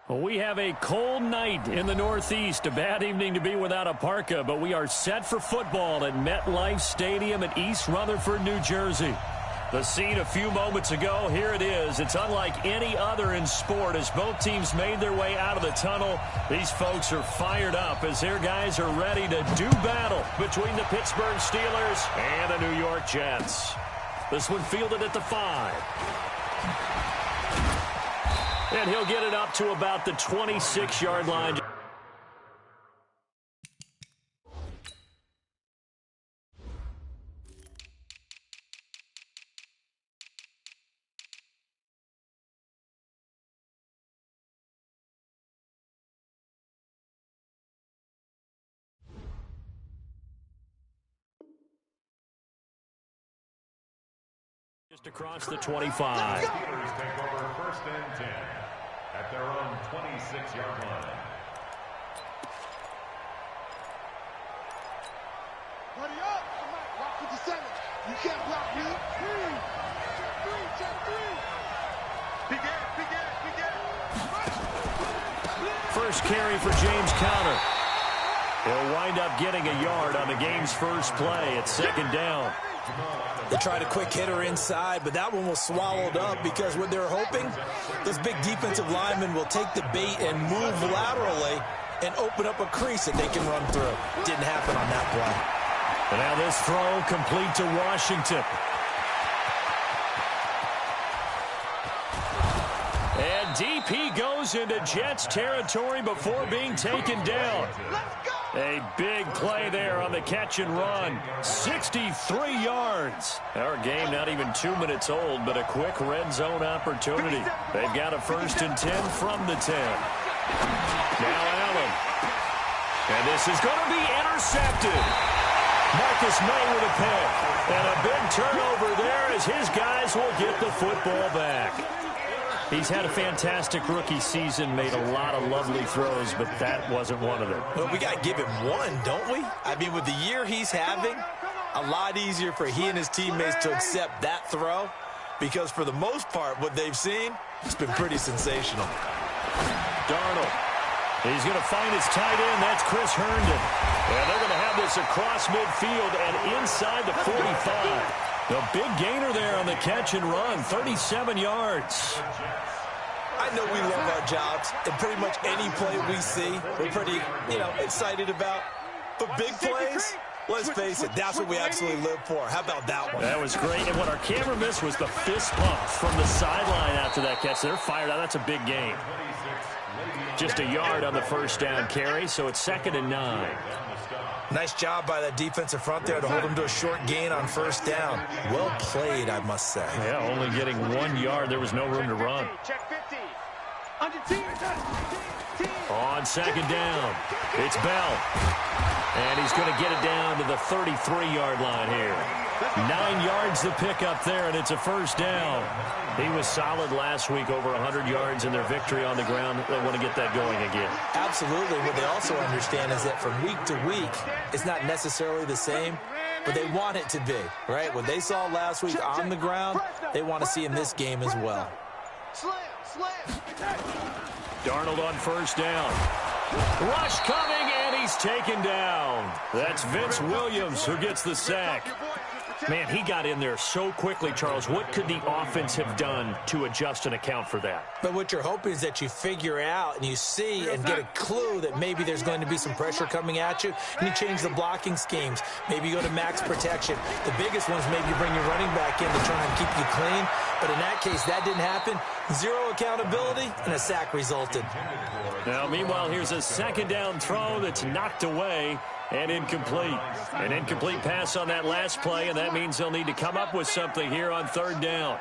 Well, we have a cold night in the Northeast. A bad evening to be without a parka, but we are set for football at MetLife Stadium in East Rutherford, New Jersey. The scene a few moments ago, here it is. It's unlike any other in sport as both teams made their way out of the tunnel. These folks are fired up as their guys are ready to do battle between the Pittsburgh Steelers and the New York Jets. This one fielded at the 5. And he'll get it up to about the 26-yard line. Just across the 25. Steelers take over 1st and 10 at their own 26-yard line. Hurry up! Block 57. You can't block me. Check three. First carry for James Conner. He'll wind up getting a yard on the game's first play. It's 2nd down. They tried a quick hitter inside, but that one was swallowed up because what they're hoping, those big defensive linemen will take the bait and move laterally and open up a crease that they can run through. Didn't happen on that play. And now this throw complete to Washington. And DP goes into Jets territory before being taken down. A big play there on the catch and run. 63 yards. Our game not even 2 minutes old, but a quick red zone opportunity. They've got a 1st and 10 from the 10. Now Allen. And this is going to be intercepted. Marcus May with a pick. And a big turnover there as his guys will get the football back. He's had a fantastic rookie season, made a lot of lovely throws, but that wasn't one of them. Well, we got to give him one, don't we? I mean, with the year he's having, a lot easier for he and his teammates to accept that throw because for the most part, what they've seen, it's been pretty sensational. Darnold. He's going to find his tight end. That's Chris Herndon. And they're going to have this across midfield and inside the 45. The big gainer there on the catch and run, 37 yards. I know we love our jobs, and pretty much any play we see, we're pretty, excited about. But big plays, let's face it, that's what we absolutely live for. How about that one? That was great, and what our camera missed was the fist pump from the sideline after that catch. They're fired out. That's a big gain. Just a yard on the 1st down carry, so it's 2nd and 9. Nice job by that defensive front there to hold him to a short gain on 1st down. Well played, I must say. Yeah, only getting 1 yard. There was no room to run. On 2nd down, it's Bell. And he's going to get it down to the 33-yard line here. 9 yards the pickup there, and it's a 1st down. He was solid last week, over 100 yards in their victory on the ground. They want to get that going again. Absolutely. What they also understand is that from week to week, it's not necessarily the same, but they want it to be, right? What they saw last week on the ground, they want to see in this game as well. Darnold on 1st down. Rush coming, and he's taken down. That's Vince Williams who gets the sack. Man, he got in there so quickly, Charles. What could the offense have done to adjust and account for that? But what you're hoping is that you figure out and you see and get a clue that maybe there's going to be some pressure coming at you, and you change the blocking schemes. Maybe you go to max protection. The biggest ones, maybe you bring your running back in to try and keep you clean. But in that case, that didn't happen. Zero accountability, and a sack resulted. Now, meanwhile, here's a 2nd down throw that's knocked away. And incomplete. An incomplete pass on that last play, and that means they'll need to come up with something here on 3rd down.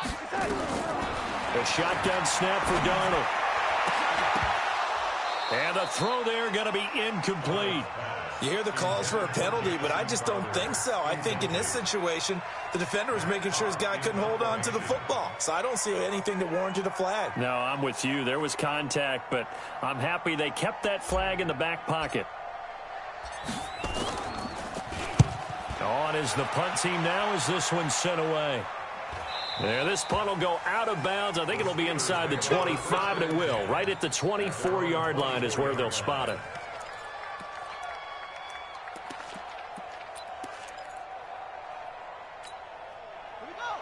A shotgun snap for Darnold. And the throw there going to be incomplete. You hear the calls for a penalty, but I just don't think so. I think in this situation, the defender was making sure his guy couldn't hold on to the football. So I don't see anything that warranted a flag. No, I'm with you. There was contact, but I'm happy they kept that flag in the back pocket. On is the punt team now as this one's sent away. There, this punt will go out of bounds. I think it'll be inside the 25, and it will. Right at the 24-yard line is where they'll spot it.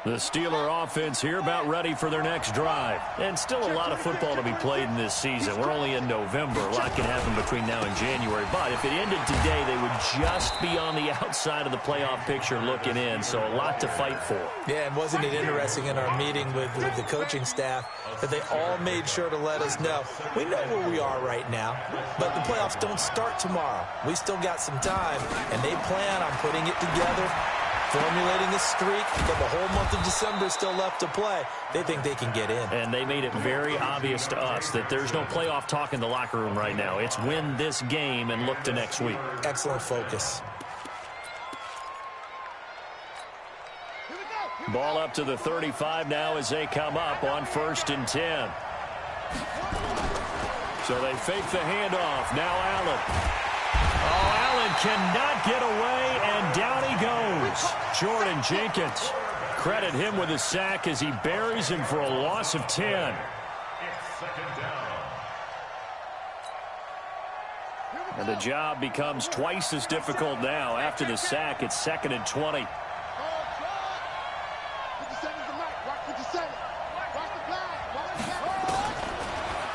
The Steeler offense here about ready for their next drive. And still a lot of football to be played in this season. We're only in November. A lot can happen between now and January. But if it ended today, they would just be on the outside of the playoff picture looking in. So a lot to fight for. Yeah, and wasn't it interesting in our meeting with the coaching staff that they all made sure to let us know, we know where we are right now, but the playoffs don't start tomorrow. We still got some time, and they plan on putting it together, formulating a streak, but the whole month of December is still left to play. They think they can get in. And they made it very obvious to us that there's no playoff talk in the locker room right now. It's win this game and look to next week. Excellent focus. Ball up to the 35 now as they come up on 1st and 10. So they fake the handoff. Now Allen. Oh, Allen cannot get away, and down he goes. Jordan Jenkins. Credit him with a sack as he buries him for a loss of 10. It's 2nd down. And the job becomes twice as difficult now. After the sack, it's 2nd and 20.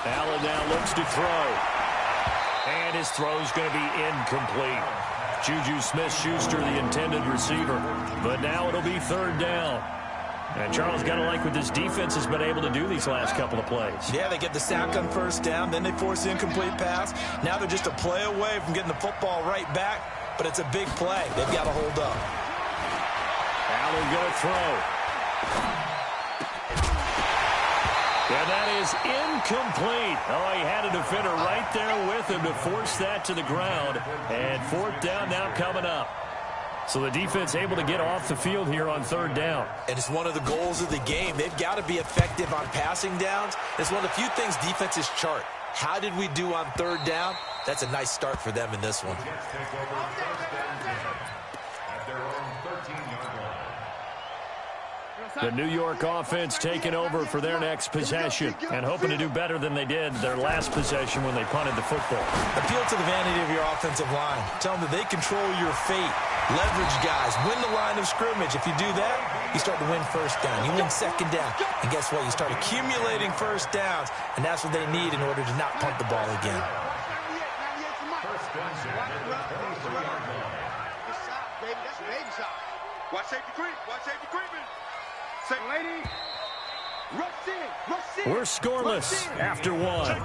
Allen now looks to throw. And his throw's going to be incomplete. Juju Smith-Schuster, the intended receiver. But now it'll be 3rd down. And Charles, got to like what this defense has been able to do these last couple of plays. Yeah, they get the sack on 1st down, then they force the incomplete pass. Now they're just a play away from getting the football right back, but it's a big play. They've got to hold up. Allen going to throw. And that is incomplete. Oh, he had a defender right there with him to force that to the ground. And 4th down now coming up. So the defense able to get off the field here on 3rd down. And it's one of the goals of the game. They've got to be effective on passing downs. It's one of the few things defenses chart. How did we do on 3rd down? That's a nice start for them in this one. The New York offense taking over for their next possession and hoping to do better than they did their last possession when they punted the football. Appeal to the vanity of your offensive line. Tell them that they control your fate. Leverage guys. Win the line of scrimmage. If you do that, you start to win 1st down. You win 2nd down. And guess what? You start accumulating 1st downs, and that's what they need in order to not punt the ball again. Watch safety creep. Watch safety creeping. Lady, rush in. We're scoreless after 1.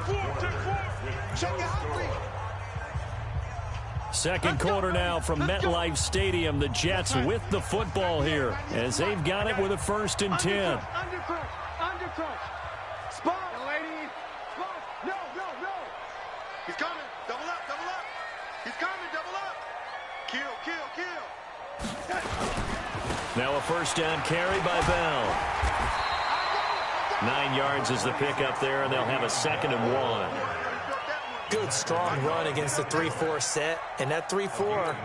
Second quarter now from MetLife Stadium. The Jets with the football here as they've got it with a 1st and 10. Undercrunch. Spot. Lady. Spot. No. He's coming. Double up. He's coming. Double up. Kill. Now a 1st down carry by Bell. 9 yards is the pickup there, and they'll have a 2nd and 1. Good, strong run against the 3-4 set. And that 3-4,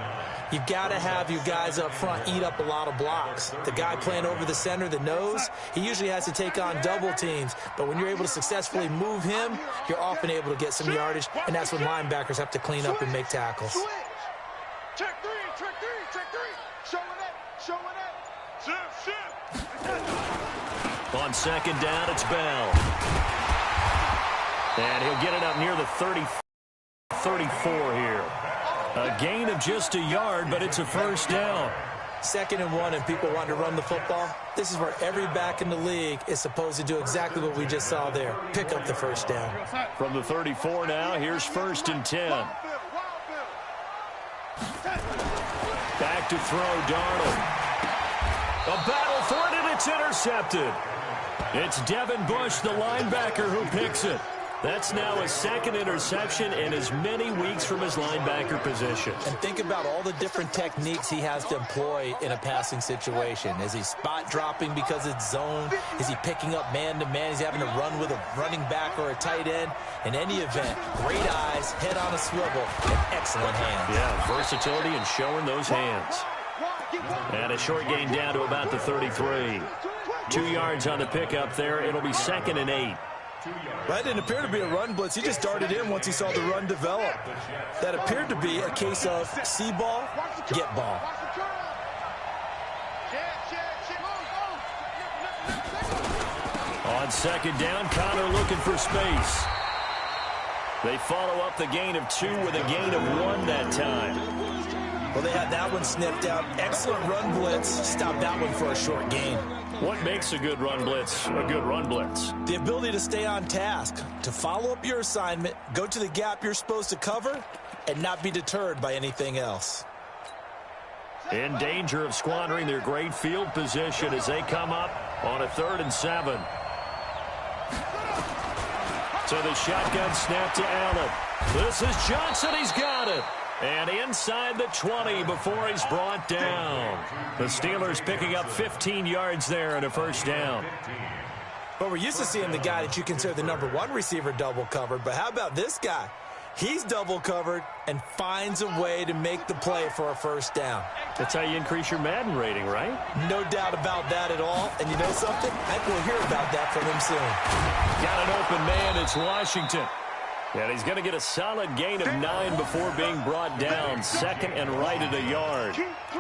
you've got to have you guys up front eat up a lot of blocks. The guy playing over the center, the nose, he usually has to take on double teams. But when you're able to successfully move him, you're often able to get some yardage, and that's when linebackers have to clean up and make tackles. Check three. Showing it. On 2nd down, it's Bell. And he'll get it up near the 34 here. A gain of just a yard, but it's a 1st down. 2nd and 1, and people want to run the football. This is where every back in the league is supposed to do exactly what we just saw there. Pick up the 1st down. From the 34 now, here's 1st and 10. Back to throw, Darnold. A battle for it, and it's intercepted. It's Devin Bush, the linebacker, who picks it. That's now a 2nd interception in as many weeks from his linebacker position. And think about all the different techniques he has to employ in a passing situation. Is he spot dropping because it's zone? Is he picking up man-to-man? Is he having to run with a running back or a tight end? In any event, great eyes, head on a swivel, and excellent hands. Yeah, versatility and showing those hands. And a short gain down to about the 33. 2 yards on the pickup there. It'll be 2nd and 8. That didn't appear to be a run blitz. He just darted in once he saw the run develop. That appeared to be a case of see ball, get ball. On 2nd down, Connor looking for space. They follow up the gain of 2 with a gain of 1 that time. Well, they had that one sniffed out. Excellent run blitz. Stopped that one for a short gain. What makes a good run blitz a good run blitz? The ability to stay on task, to follow up your assignment, go to the gap you're supposed to cover, and not be deterred by anything else. In danger of squandering their great field position as they come up on a 3rd and 7. So the shotgun snap to Allen. This is Johnson. He's got it. And inside the 20 before he's brought down. The Steelers picking up 15 yards there and a 1st down. But we're used to seeing the guy that you consider the #1 receiver double covered. But how about this guy? He's double covered and finds a way to make the play for a 1st down. That's how you increase your Madden rating, right? No doubt about that at all. And you know something? I think we'll hear about that from him soon. Got an open man. It's Washington. And he's going to get a solid gain of 9 before being brought down. 2nd and right at a yard.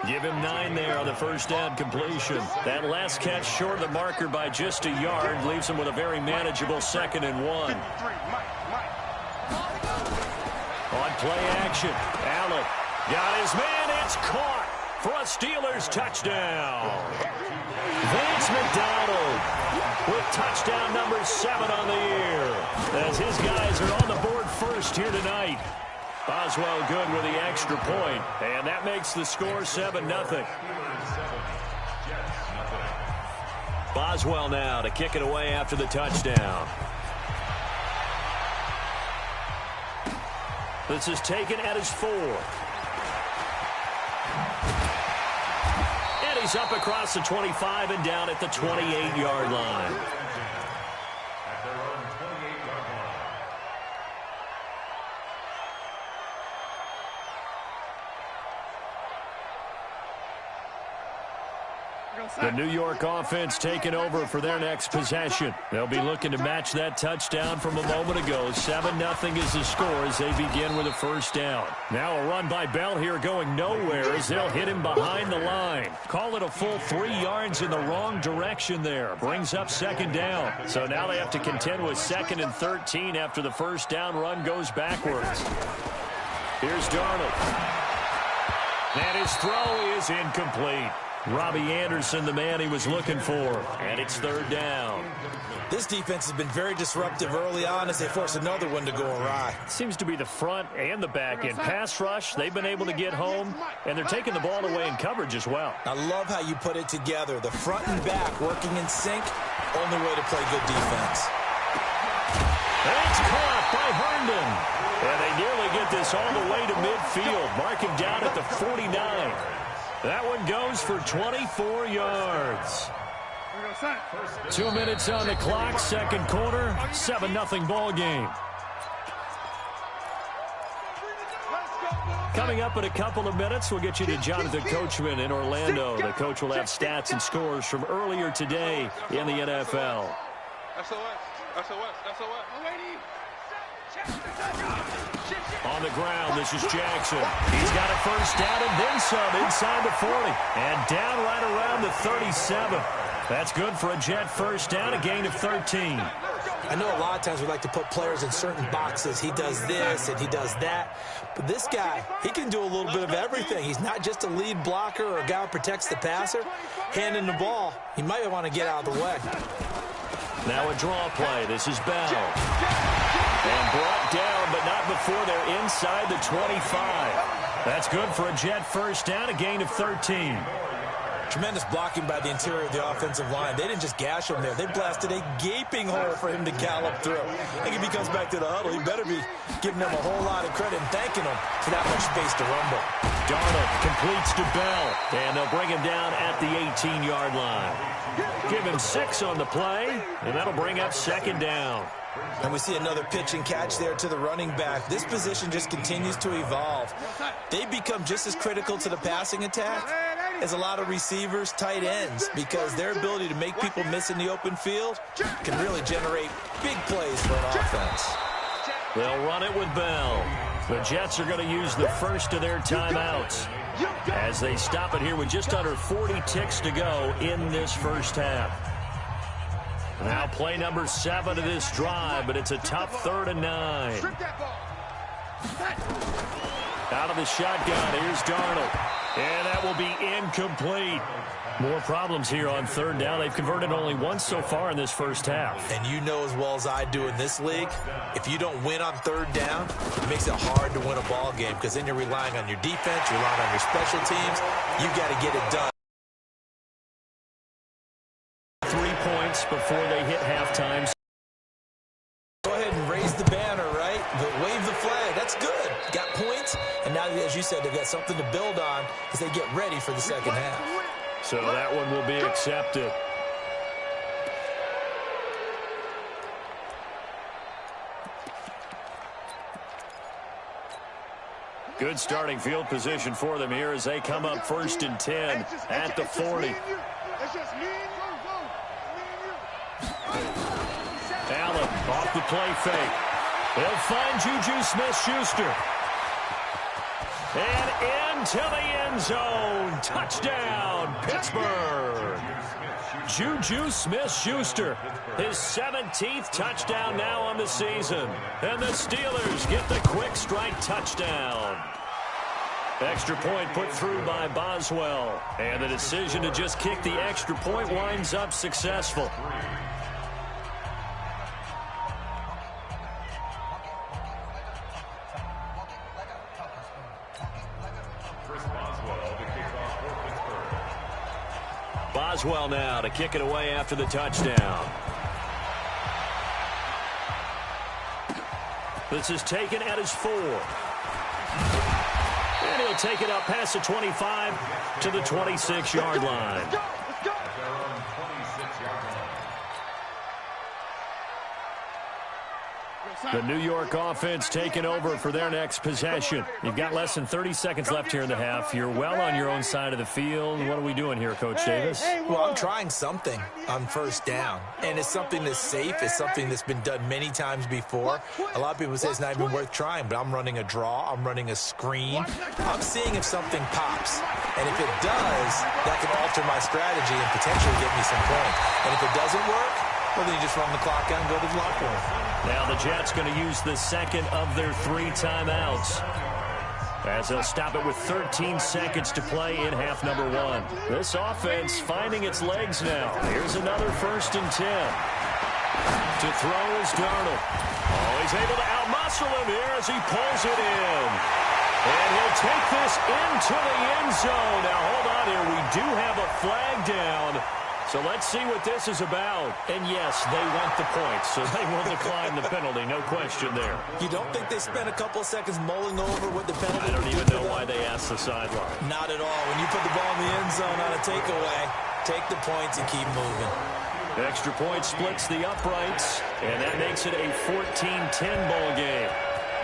Give him 9 there on the 1st down completion. That last catch short of the marker by just a yard leaves him with a very manageable 2nd and 1. On play action, Allen got his man. It's caught for a Steelers touchdown. Vance McDonald with touchdown number 7 on the year. As his guys are on the board first here tonight. Boswell good with the extra point, and that makes the score 7-0. Boswell now to kick it away after the touchdown. This is taken at his 4. And he's up across the 25 and down at the 28-yard line. At their own 28-yard line. The New York offense taking over for their next possession. They'll be looking to match that touchdown from a moment ago. 7-0 is the score as they begin with a 1st down. Now a run by Bell here going nowhere as they'll hit him behind the line. Call it a full 3 yards in the wrong direction there. Brings up 2nd down. So now they have to contend with 2nd and 13 after the 1st down run goes backwards. Here's Darnold. And his throw is incomplete. Robbie Anderson, the man he was looking for. And it's 3rd down. This defense has been very disruptive early on as they force another one to go awry. Seems to be the front and the back end. Pass rush, they've been able to get home, and they're taking the ball away in coverage as well. I love how you put it together. The front and back working in sync, only way to play good defense. And it's caught by Herndon. And they nearly get this all the way to midfield. Mark him down at the 49. That one goes for 24 yards. 2 minutes on the clock, 2nd quarter, 7-0 ball game. Coming up in a couple of minutes, we'll get you to Jonathan Coachman in Orlando. The coach will have stats and scores from earlier today in the NFL. On the ground, this is Jackson. He's got a 1st down and then some inside the 40. And down right around the 37. That's good for a Jet 1st down, a gain of 13. I know a lot of times we like to put players in certain boxes. He does this and he does that. But this guy, he can do a little bit of everything. He's not just a lead blocker or a guy who protects the passer. Handing the ball, he might want to get out of the way. Now a draw play. This is Bell. And brought down, but not before they're inside the 25. That's good for a Jet 1st down, a gain of 13. Tremendous blocking by the interior of the offensive line. They didn't just gash him there. They blasted a gaping hole for him to gallop through. I think if he comes back to the huddle, he better be giving them a whole lot of credit and thanking them for that much space to rumble. Darnold completes to Bell, and they'll bring him down at the 18-yard line. Give him 6 on the play, and that'll bring up 2nd down. And we see another pitch and catch there to the running back. This position just continues to evolve. They become just as critical to the passing attack is a lot of receivers, tight ends, because their ability to make people miss in the open field can really generate big plays for an offense. They'll run it with Bell. The Jets are going to use the first of their timeouts as they stop it here with just under 40 ticks to go in this first half. Now play number 7 of this drive, but it's a tough 3rd and 9. Out of the shotgun, here's Darnold. And that will be incomplete. More problems here on 3rd down. They've converted only once so far in this first half. And you know as well as I do in this league, if you don't win on 3rd down, it makes it hard to win a ball game because then you're relying on your defense, you're relying on your special teams. You got to get it done. 3 points before they hit halftime. Go ahead and raise the banner, right? Wave the flag. That's good. Got points. And now, as you said, they've got something to build on as they get ready for the second half. So that one will be accepted. Good starting field position for them here as they come up 1st and 10 at the 40. Allen off the play fake. He'll find Juju Smith-Schuster. And into the end zone. Touchdown, Pittsburgh. Juju Smith-Schuster, his 17th touchdown now on the season. And the Steelers get the quick strike touchdown. Extra point put through by Boswell. And the decision to just kick the extra point winds up successful. Boswell now to kick it away after the touchdown. This is taken at his 4. And he'll take it up past the 25 to the 26-yard line. The New York offense taking over for their next possession. You've got less than 30 seconds left here in the half. You're well on your own side of the field. What are we doing here, Coach Davis? Well, I'm trying something on 1st down. And it's something that's safe. It's something that's been done many times before. A lot of people say it's not even worth trying, but I'm running a draw. I'm running a screen. I'm seeing if something pops. And if it does, that can alter my strategy and potentially get me some points. And if it doesn't work, well, then you just run the clock out and go to the locker room. Now the Jets going to use the second of their 3 timeouts as they'll stop it with 13 seconds to play in half number 1. This offense finding its legs now. Here's another 1st and 10. To throw is Darnold. Oh, he's able to outmuscle him here as he pulls it in. And he'll take this into the end zone. Now, hold on here. We do have a flag down. So let's see what this is about. And yes, they want the points, so they will decline the penalty. No question there. You don't think they spent a couple of seconds mulling over what the penalty? I don't even know why they asked the sideline. Not at all. When you put the ball in the end zone on a takeaway, take the points and keep moving. Extra point splits the uprights, and that makes it a 14-10 ball game.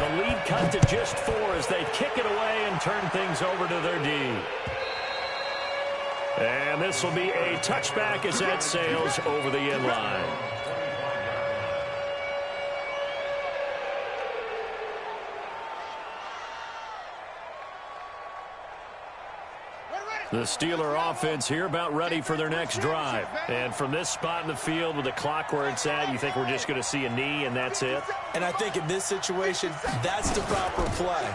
The lead cut to just 4 as they kick it away and turn things over to their D. And this will be a touchback as that sails over the end line. The Steeler offense here about ready for their next drive. And from this spot in the field with the clock where it's at, you think we're just going to see a knee and that's it? And I think in this situation, that's the proper play.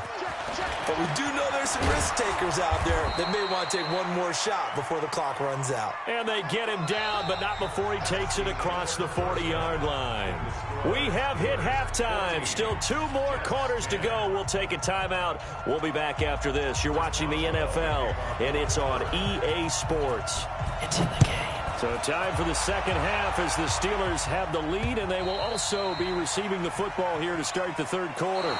But we do know there's some risk takers out there that may want to take one more shot before the clock runs out. And they get him down, but not before he takes it across the 40-yard line. We have hit halftime. Still 2 more quarters to go. We'll take a timeout. We'll be back after this. You're watching the NFL, and it's on EA Sports. It's in the game. So time for the second half as the Steelers have the lead, and they will also be receiving the football here to start the third quarter.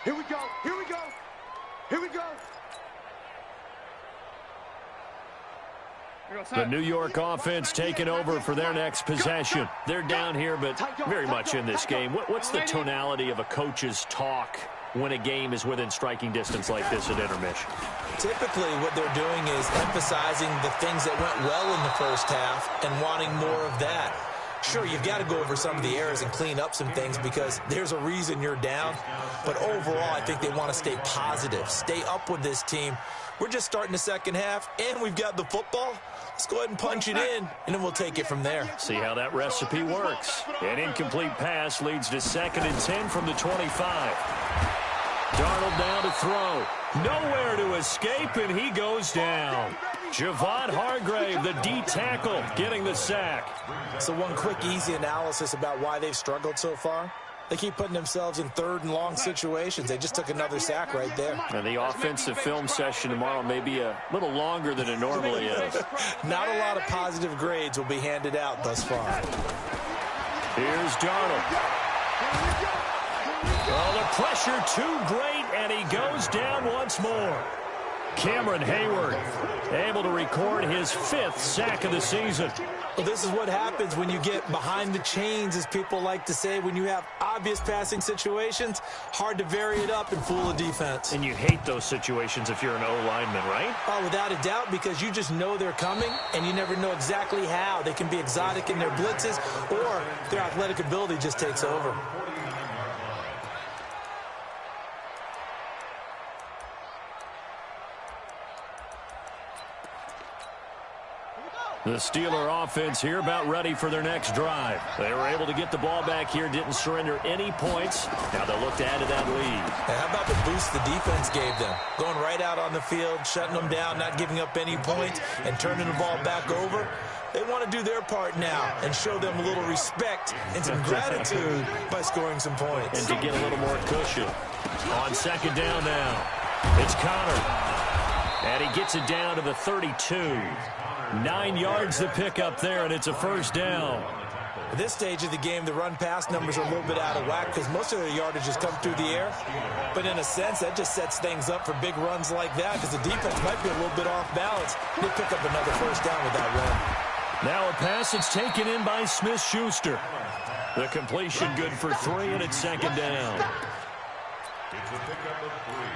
Here we go. Here we go. Here we go. The New York offense taking over for their next possession. They're down here, but very much in this game. What's the tonality of a coach's talk when a game is within striking distance like this at intermission? Typically, what they're doing is emphasizing the things that went well in the first half and wanting more of that. Sure, you've got to go over some of the errors and clean up some things because there's a reason you're down. But overall, I think they want to stay positive, stay up with this team. We're just starting the second half, and we've got the football. Let's go ahead and punch it in, and then we'll take it from there. See how that recipe works. An incomplete pass leads to 2nd and 10 from the 25. Darnold down to throw. Nowhere to escape, and he goes down. Javon Hargrave, the D tackle, getting the sack. So one quick, easy analysis about why they've struggled so far. They keep putting themselves in 3rd and long situations. They just took another sack right there. And the offensive film session tomorrow may be a little longer than it normally is. Not a lot of positive grades will be handed out thus far. Here's Darnold. Oh, the pressure too great, and he goes down once more. Cameron Hayward able to record his 5th sack of the season. Well, this is what happens when you get behind the chains, as people like to say. When you have obvious passing situations, hard to vary it up and fool a defense. And you hate those situations if you're an O-lineman, right? Oh, without a doubt, because you just know they're coming, and you never know exactly how. They can be exotic in their blitzes, or their athletic ability just takes over. The Steeler offense here about ready for their next drive. They were able to get the ball back here, didn't surrender any points. Now they'll look to add to that lead. And how about the boost the defense gave them? Going right out on the field, shutting them down, not giving up any points, and turning the ball back over. They want to do their part now and show them a little respect and some gratitude by scoring some points. And to get a little more cushion. On 2nd down now, it's Connor. And he gets it down to the 32. 9 yards to pick up there, and it's a 1st down. At this stage of the game, the run-pass numbers are a little bit out of whack because most of their yardage has come through the air. But in a sense, that just sets things up for big runs like that because the defense might be a little bit off balance. They pick up another 1st down with that run. Now a pass that's taken in by Smith-Schuster. The completion good for 3, and it's 2nd down. It's a pickup of 3.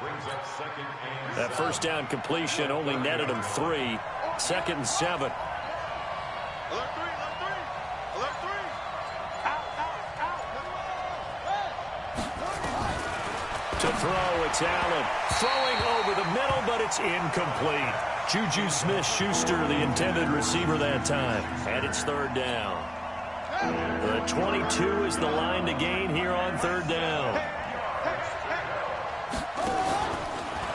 Brings up 2nd and 7. That 1st down completion only netted him 3. 2nd and 7. Alert 3, alert 3, alert 3. Out, out, out. To throw, it's Allen. Throwing over the middle, but it's incomplete. Juju Smith-Schuster, the intended receiver that time. And it's 3rd down. The 22 is the line to gain here on 3rd down.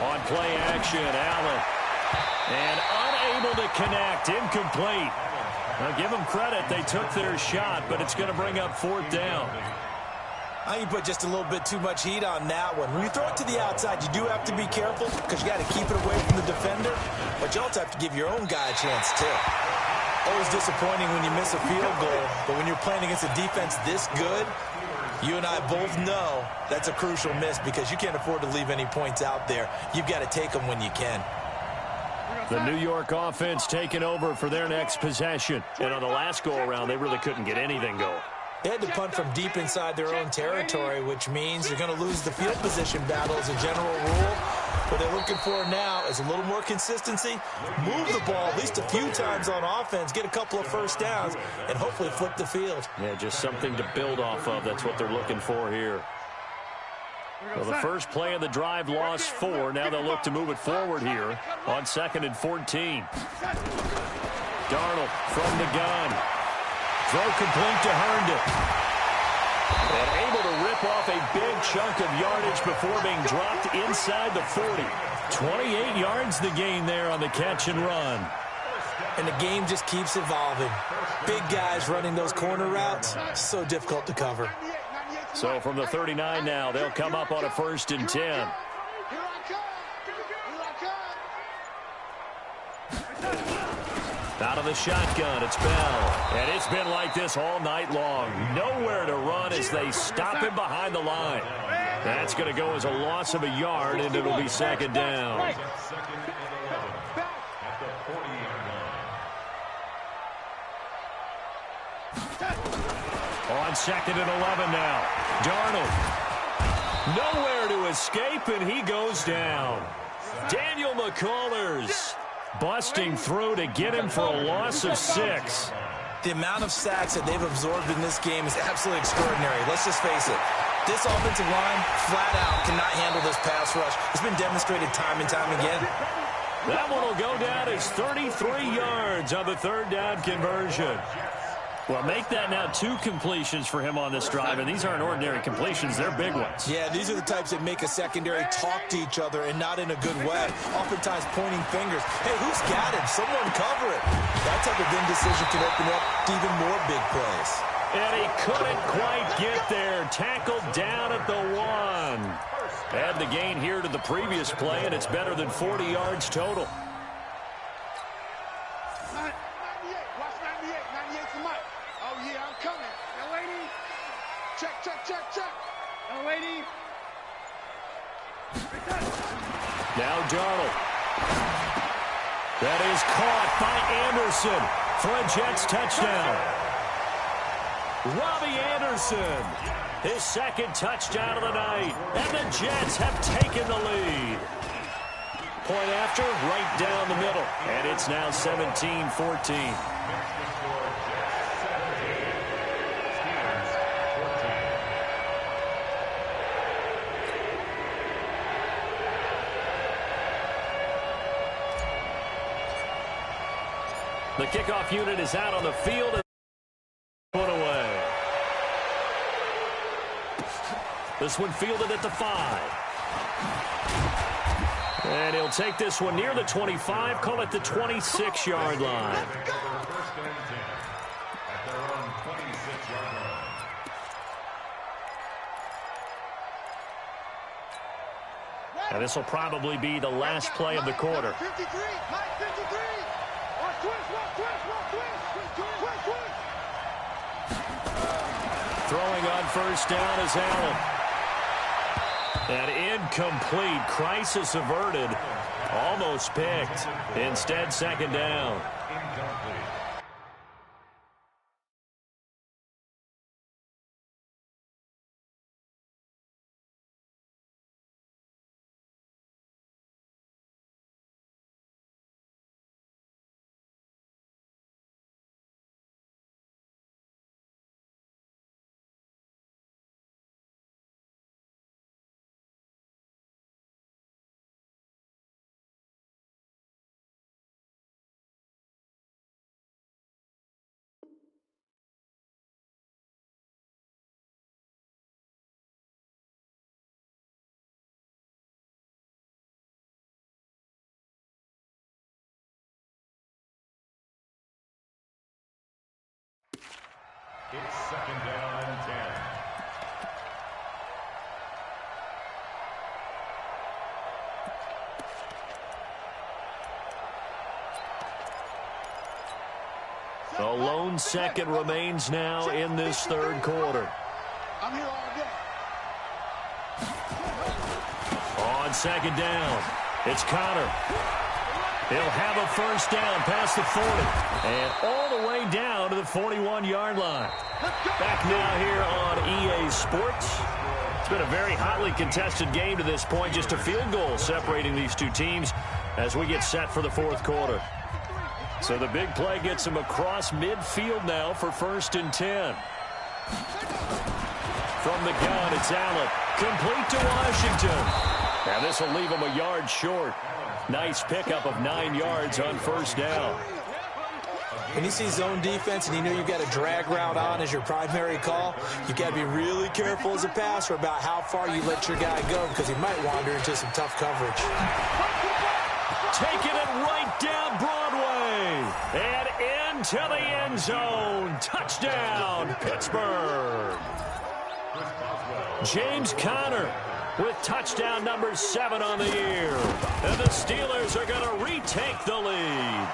On play action, Allen. And unable to connect, incomplete. Now give them credit, they took their shot, but it's going to bring up 4th down. I think you put just a little bit too much heat on that one. When you throw it to the outside, you do have to be careful because you got to keep it away from the defender, but you also have to give your own guy a chance too. Always disappointing when you miss a field goal, but when you're playing against a defense this good, you and I both know that's a crucial miss because you can't afford to leave any points out there. You've got to take them when you can. The New York offense taking over for their next possession. And on the last go-around, they really couldn't get anything going. They had to punt from deep inside their own territory, which means they're going to lose the field position battle as a general rule. What they're looking for now is a little more consistency, move the ball at least a few times on offense, get a couple of 1st downs, and hopefully flip the field. Yeah, just something to build off of. That's what they're looking for here. Well, the first play of the drive lost 4. Now they'll look to move it forward here on 2nd and 14. Darnold from the gun. Throw complete to Herndon. And able to rip off a big chunk of yardage before being dropped inside the 40. 28 yards the gain there on the catch and run. And the game just keeps evolving. Big guys running those corner routes, so difficult to cover. So from the 39 now, they'll come up on a 1st and 10. Out of the shotgun, it's Bell. And it's been like this all night long. Nowhere to run as they stop him behind the line. That's going to go as a loss of a yard, and it'll be 2nd down. On 2nd and 11 now. Darnold. Nowhere to escape, and he goes down. Daniel McCullers busting through to get him for a loss of 6. The amount of sacks that they've absorbed in this game is absolutely extraordinary. Let's just face it. This offensive line, flat out, cannot handle this pass rush. It's been demonstrated time and time again. That one will go down as 33 yards on the 3rd down conversion. Well, make that now 2 completions for him on this drive, and these aren't ordinary completions. They're big ones. Yeah, these are the types that make a secondary talk to each other and not in a good way. Oftentimes pointing fingers. Hey, who's got him? Someone cover it. That type of indecision can open up to even more big plays. And he couldn't quite get there. Tackled down at the 1. Add the gain here to the previous play, and it's better than 40 yards total. Now Darnold. That is caught by Anderson for a Jets touchdown. Robbie Anderson, his 2nd touchdown of the night, and the Jets have taken the lead. Point after, right down the middle, and it's now 17-14. The kickoff unit is out on the field and put away. This one fielded at the 5. And he'll take this one near the 25, call it the 26-yard line. And this will probably be the last play of the quarter. Throwing on 1st down is Allen. An incomplete. Crisis averted. Almost picked. Instead, 2nd down. It's 2nd down and 10. A lone second remains now in this 3rd quarter. I'm here all day. On 2nd down, it's Connor. He'll have a 1st down past the 40. And all the way down to the 41-yard line. Back now here on EA Sports. It's been a very hotly contested game to this point. Just a field goal separating these two teams as we get set for the 4th quarter. So the big play gets him across midfield now for 1st and 10. From the gun, it's Allen. Complete to Washington. Now this will leave him a yard short. Nice pickup of 9 yards on 1st down. When you see zone defense and you know you've got a drag route on as your primary call, you've got to be really careful as a passer about how far you let your guy go because he might wander into some tough coverage. Taking it right down Broadway and into the end zone. Touchdown, Pittsburgh. James Conner with touchdown number 7 on the year. And the Steelers are going to retake the lead.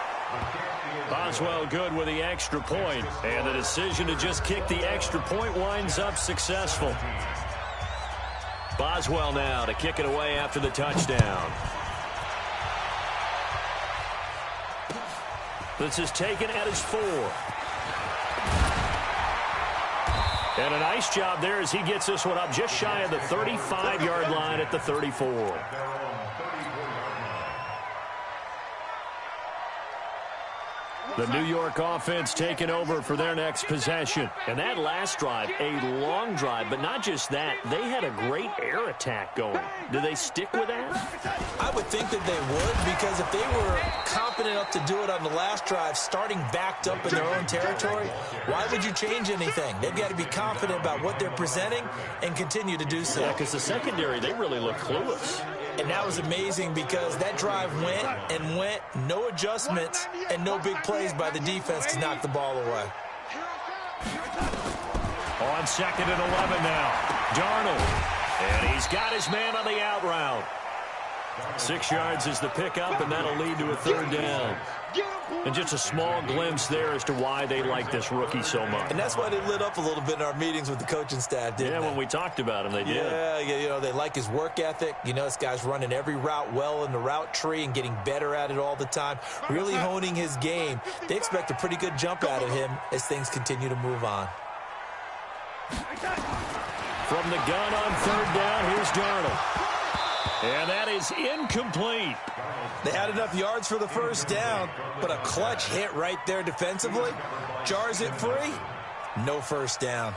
Boswell good with the extra point, and the decision to just kick the extra point winds up successful. Boswell now to kick it away after the touchdown. This is taken at his 4. And a nice job there as he gets this one up just shy of the 35-yard line at the 34. The New York offense taking over for their next possession. And that last drive, a long drive, but not just that. They had a great air attack going. Do they stick with that? I would think that they would, because if they were confident enough to do it on the last drive, starting backed up in their own territory, why would you change anything? They've got to be confident about what they're presenting and continue to do so. Yeah, because the secondary, they really look clueless. And that was amazing because that drive went and went, no adjustments and no big plays by the defense to knock the ball away. On 2nd and 11 now, Darnold. And he's got his man on the out route. 6 yards is the pickup, and that'll lead to a 3rd down. And just a small glimpse there as to why they like this rookie so much. And that's why they lit up a little bit in our meetings with the coaching staff, didn't they? Yeah, when we talked about him, they did. Yeah, you know, they like his work ethic. You know, this guy's running every route well in the route tree and getting better at it all the time, really honing his game. They expect a pretty good jump out of him as things continue to move on. From the gun on 3rd down, here's Darnold. And that is incomplete. They had enough yards for the 1st down, but a clutch hit right there defensively jars it free. No 1st down.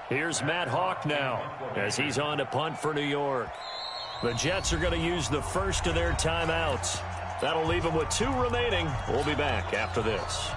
Here's Matt Hawk now as he's on to punt for New York. The Jets are going to use the first of their timeouts. That'll leave them with 2 remaining. We'll be back after this.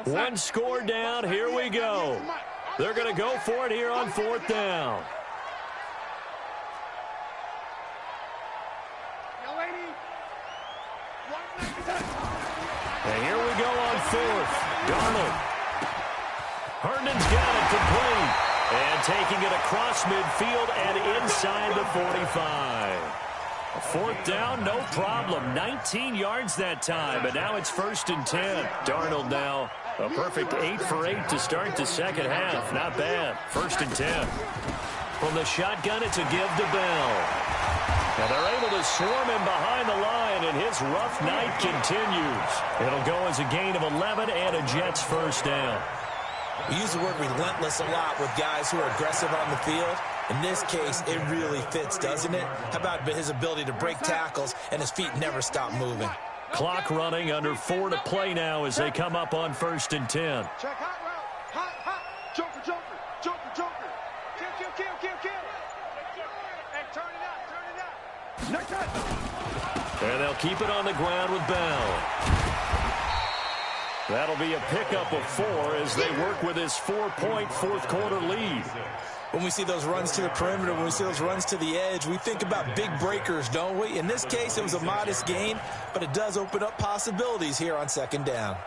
One score down. Here we go. They're going to go for it here on 4th down. And here we go on 4th. Darnold. Herndon's got it complete. And taking it across midfield and inside the 45. A 4th down, no problem. 19 yards that time, but now it's 1st and 10. Darnold now a perfect 8 for 8 to start the 2nd half. Not bad. 1st and 10. From the shotgun, it's a give to Bell. And they're able to swarm him behind the line, and his rough night continues. It'll go as a gain of 11 and a Jets 1st down. We use the word relentless a lot with guys who are aggressive on the field. In this case, it really fits, doesn't it? How about his ability to break tackles and his feet never stop moving? Clock running, under 4 to play now as they come up on 1st and 10. Check hot route. Hot, hot. Joker, joker. Joker, joker. Kill, kill, kill, kill, kill. Hey, turn it out, turn it out. Next time. And they'll keep it on the ground with Bell. That'll be a pickup of 4 as they work with his 4-point 4th quarter lead. When we see those runs to the perimeter, when we see those runs to the edge, we think about big breakers, don't we? In this case, it was a modest gain, but it does open up possibilities here on 2nd down.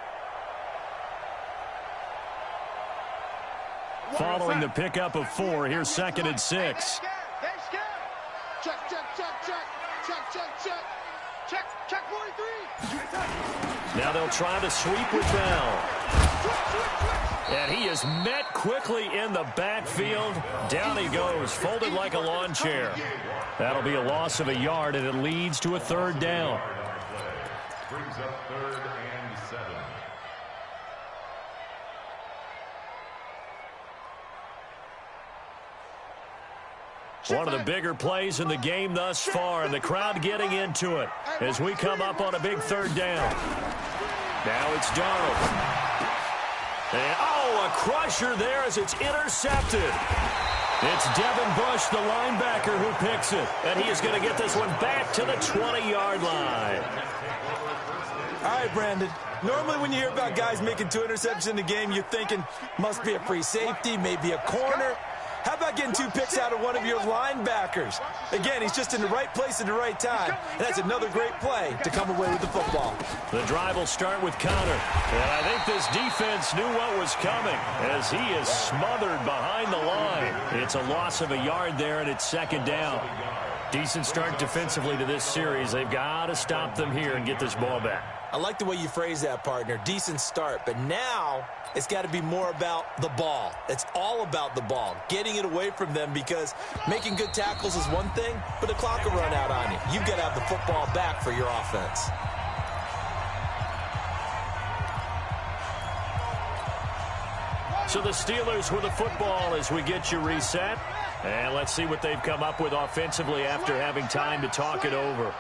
Following the pickup of 4, here's 2nd and 6. Check, check, check, check, check, check, check. Check, check 43. Now they'll try to sweep with Bell. And he is met quickly in the backfield. Down he goes, folded like a lawn chair. That'll be a loss of a yard, and it leads to a 3rd down. brings up 3rd and 7. One of the bigger plays in the game thus far, and the crowd getting into it as we come up on a big 3rd down. Now it's Darnold. And, a crusher there as it's intercepted. It's Devin Bush, the linebacker, who picks it, and he is going to get this one back to the 20-yard line. All right, Brandon. Normally when you hear about guys making 2 interceptions in the game, you're thinking must be a free safety, maybe a corner. How about getting 2 picks out of one of your linebackers? Again, he's just in the right place at the right time. And that's another great play to come away with the football. The drive will start with Connor. And I think this defense knew what was coming as he is smothered behind the line. It's a loss of a yard there, and it's 2nd down. Decent start defensively to this series. They've got to stop them here and get this ball back. I like the way you phrase that, partner. Decent start. But now it's got to be more about the ball. It's all about the ball, getting it away from them, because making good tackles is one thing, but the clock will run out on you. You've got to have the football back for your offense. So the Steelers with the football as we get you reset. And let's see what they've come up with offensively after having time to talk it over.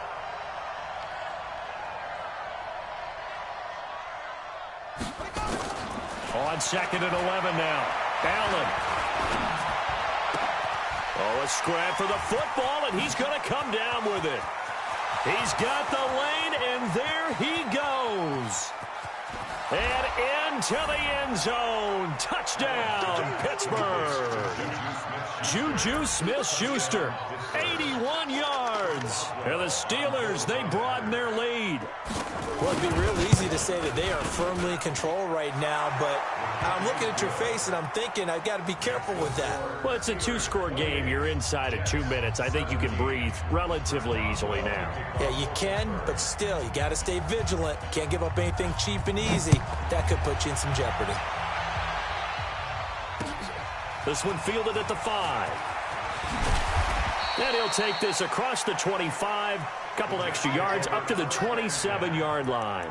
On 2nd and 11 now. Allen. A scrap for the football, and he's going to come down with it. He's got the lane, and there he goes. And into the end zone. Touchdown, Pittsburgh. Juju Smith-Schuster, 81 yards. And the Steelers, they broaden their lead. Well, it'd be real easy to say that they are firmly in control right now, but I'm looking at your face and I'm thinking I've got to be careful with that. Well, it's a 2-score game. You're inside of 2 minutes. I think you can breathe relatively easily now. Yeah, you can, but still, you got to stay vigilant. Can't give up anything cheap and easy. That could put you in some jeopardy. This one fielded at the 5. And he'll take this across the 25. Couple extra yards up to the 27-yard line.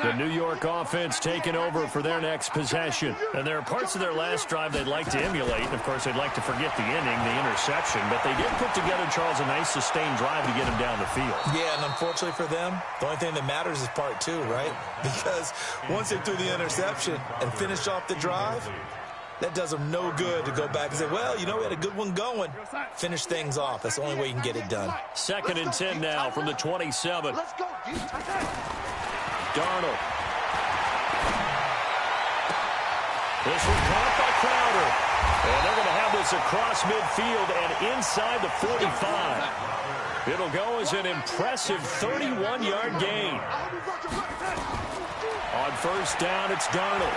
The New York offense taking over for their next possession. And there are parts of their last drive they'd like to emulate. And, of course, they'd like to forget the inning, the interception. But they did put together, Charles, a nice sustained drive to get him down the field. Yeah, and unfortunately for them, the only thing that matters is part 2, right? Because once they threw the interception and finished off the drive, that does them no good to go back and say, well, you know, we had a good one going. Finish things off. That's the only way you can get it done. 2nd and 10 now from the 27. Darnold. This one caught by Crowder. And they're going to have this across midfield and inside the 45. It'll go as an impressive 31-yard gain. On 1st down, it's Darnold.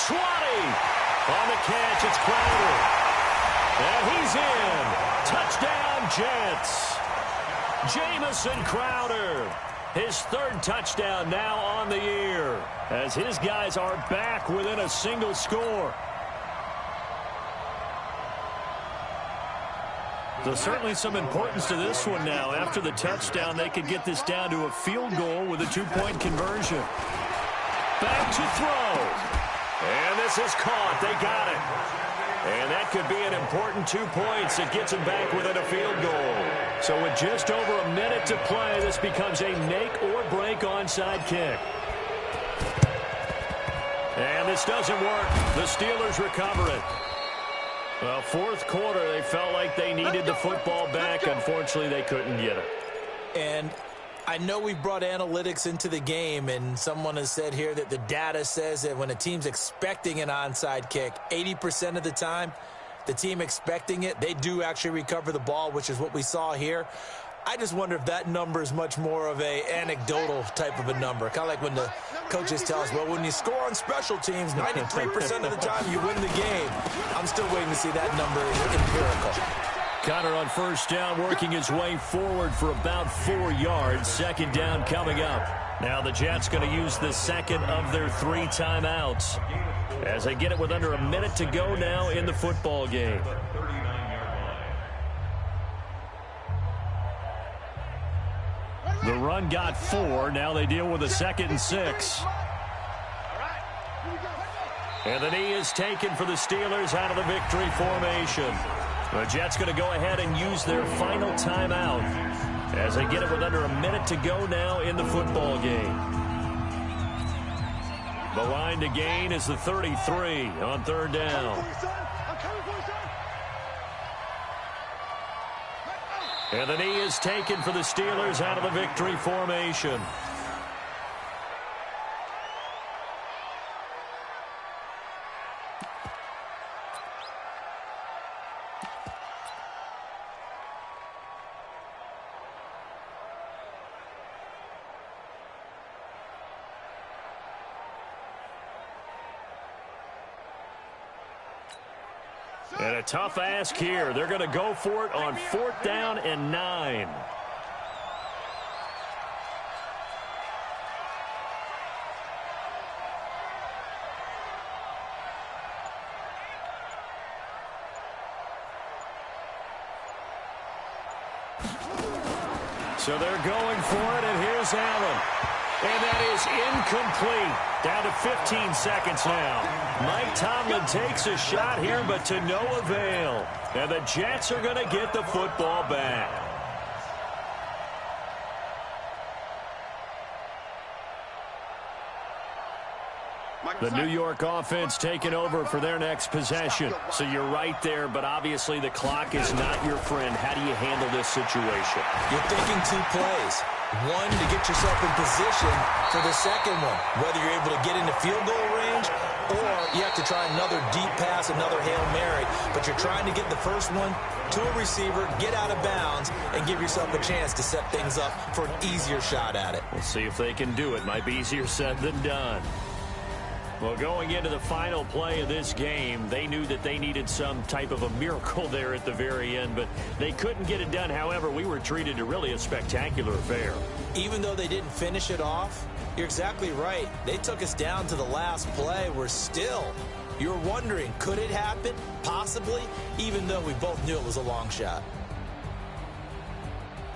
20. On the catch, it's Crowder. And he's in. Touchdown, Jets. Jamison Crowder. His 3rd touchdown now on the year as his guys are back within a single score. So certainly some importance to this one now. After the touchdown, they could get this down to a field goal with a 2-point conversion. Back to throw. And this is caught. They got it. And that could be an important 2 points. It gets them back within a field goal. So with just over a minute to play, this becomes a make or break onside kick. And this doesn't work. The Steelers recover it. Well, 4th quarter, they felt like they needed the football back. Unfortunately, they couldn't get it. And I know we've brought analytics into the game, and someone has said here that the data says that when a team's expecting an onside kick, 80% of the time, the team expecting it, they do actually recover the ball, which is what we saw here. I just wonder if that number is much more of a anecdotal type of a number. Kind of like when the coaches tell us, well, when you score on special teams, 93% of the time you win the game. I'm still waiting to see that number empirical. Connor on 1st down, working his way forward for about 4 yards. 2nd down coming up. Now the Jets going to use the 2nd of their 3 timeouts as they get it with under a minute to go now in the football game. The run got 4. Now they deal with a 2nd and 6. And the knee is taken for the Steelers out of the victory formation. The Jets going to go ahead and use their final timeout as they get it with under a minute to go now in the football game. The line to gain is the 33 on 3rd down. And the knee is taken for the Steelers out of the victory formation. And a tough ask here. They're going to go for it on 4th down and 9. So they're going for it, and here's Allen. And that is incomplete. Down to 15 seconds now. Mike Tomlin takes a shot here, but to no avail. And the Jets are going to get the football back. The New York offense taking over for their next possession. So you're right there, but obviously the clock is not your friend. How do you handle this situation? You're thinking 2 plays. One, to get yourself in position for the second one, whether you're able to get into field goal range or you have to try another deep pass, another Hail Mary. But you're trying to get the first one to a receiver, get out of bounds, and give yourself a chance to set things up for an easier shot at it. We'll see if they can do it. Might be easier said than done. Well, going into the final play of this game, they knew that they needed some type of a miracle there at the very end, but they couldn't get it done. However, we were treated to really a spectacular affair. Even though they didn't finish it off, you're exactly right. They took us down to the last play. We're still, you're wondering, could it happen? Possibly, even though we both knew it was a long shot.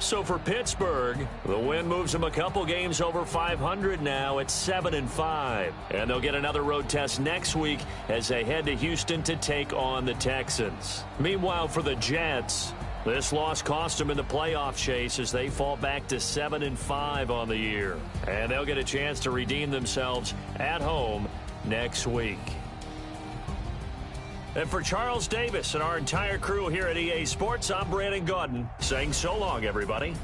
So for Pittsburgh, the win moves them a couple games over 500 now at 7-5. And they'll get another road test next week as they head to Houston to take on the Texans. Meanwhile, for the Jets, this loss cost them in the playoff chase as they fall back to 7-5 on the year. And they'll get a chance to redeem themselves at home next week. And for Charles Davis and our entire crew here at EA Sports, I'm Brandon Gaudin saying so long, everybody.